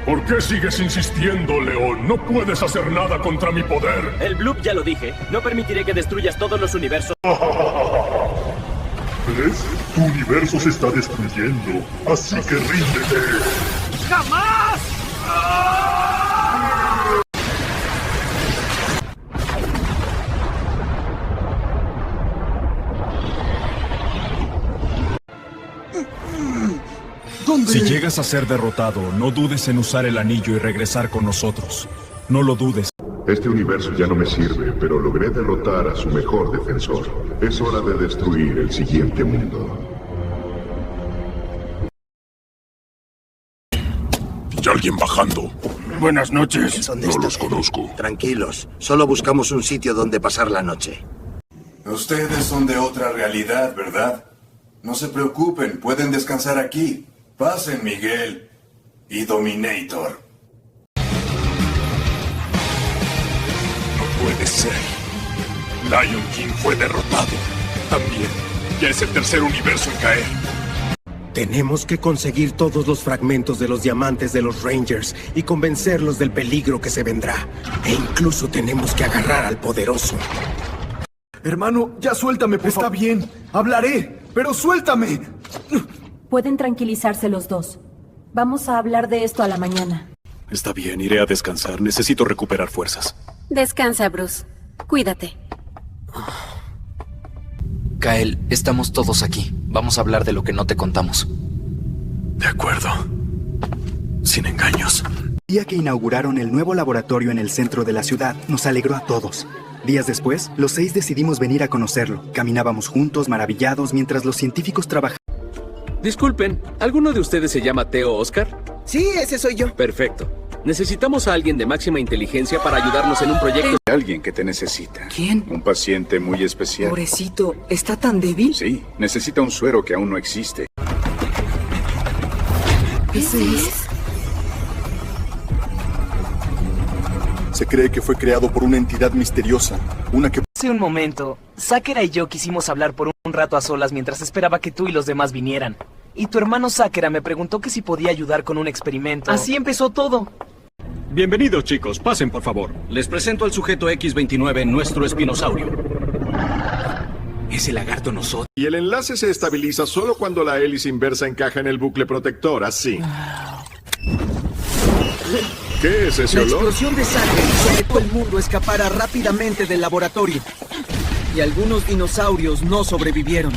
¿Por qué sigues insistiendo, León? No puedes hacer nada contra mi poder. El Bloop ya lo dije. No permitiré que destruyas todos los universos. ¿Ves? Tu universo se está destruyendo. Así que ríndete. ¡Jamás! ¿Dónde? Si llegas a ser derrotado, no dudes en usar el anillo y regresar con nosotros. No lo dudes. Este universo ya no me sirve, pero logré derrotar a su mejor defensor. Es hora de destruir el siguiente mundo. ¿Hay alguien bajando? Buenas noches. ¿Dónde No está? los conozco. Tranquilos, solo buscamos un sitio donde pasar la noche. Ustedes son de otra realidad, ¿verdad? No se preocupen, pueden descansar aquí. Pasen, Miguel y Dominator. No puede ser. Lion King fue derrotado. También. Ya es el tercer universo en caer. Tenemos que conseguir todos los fragmentos de los diamantes de los Rangers y convencerlos del peligro que se vendrá. E incluso tenemos que agarrar al poderoso. Hermano, ya suéltame, por favor. Está bien, hablaré, pero suéltame. Pueden tranquilizarse los dos. Vamos a hablar de esto a la mañana. Está bien, iré a descansar. Necesito recuperar fuerzas. Descansa, Bruce. Cuídate. Kael, estamos todos aquí. Vamos a hablar de lo que no te contamos. De acuerdo. Sin engaños. El día que inauguraron el nuevo laboratorio en el centro de la ciudad, nos alegró a todos. Días después, los 6 decidimos venir a conocerlo. Caminábamos juntos, maravillados, mientras los científicos trabajaban. Disculpen, ¿alguno de ustedes se llama Theo Oscar? Sí, ese soy yo. Perfecto. Necesitamos a alguien de máxima inteligencia para ayudarnos en un proyecto. Alguien que te necesita. ¿Quién? Un paciente muy especial. Pobrecito, ¿está tan débil? Sí, necesita un suero que aún no existe. ¿Ese es? Se cree que fue creado por una entidad misteriosa, una que... Hace un momento, Sakura y yo quisimos hablar por un rato a solas mientras esperaba que tú y los demás vinieran. Y tu hermano Sakura me preguntó que si podía ayudar con un experimento. Así empezó todo. Bienvenidos, chicos. Pasen, por favor. Les presento al sujeto X-29, nuestro espinosaurio. Ese lagarto nosotros. Y el enlace se estabiliza solo cuando la hélice inversa encaja en el bucle protector, así. ¿Qué es ese La olor? explosión de sangre hizo que todo el mundo escapara rápidamente del laboratorio. Y algunos dinosaurios no sobrevivieron.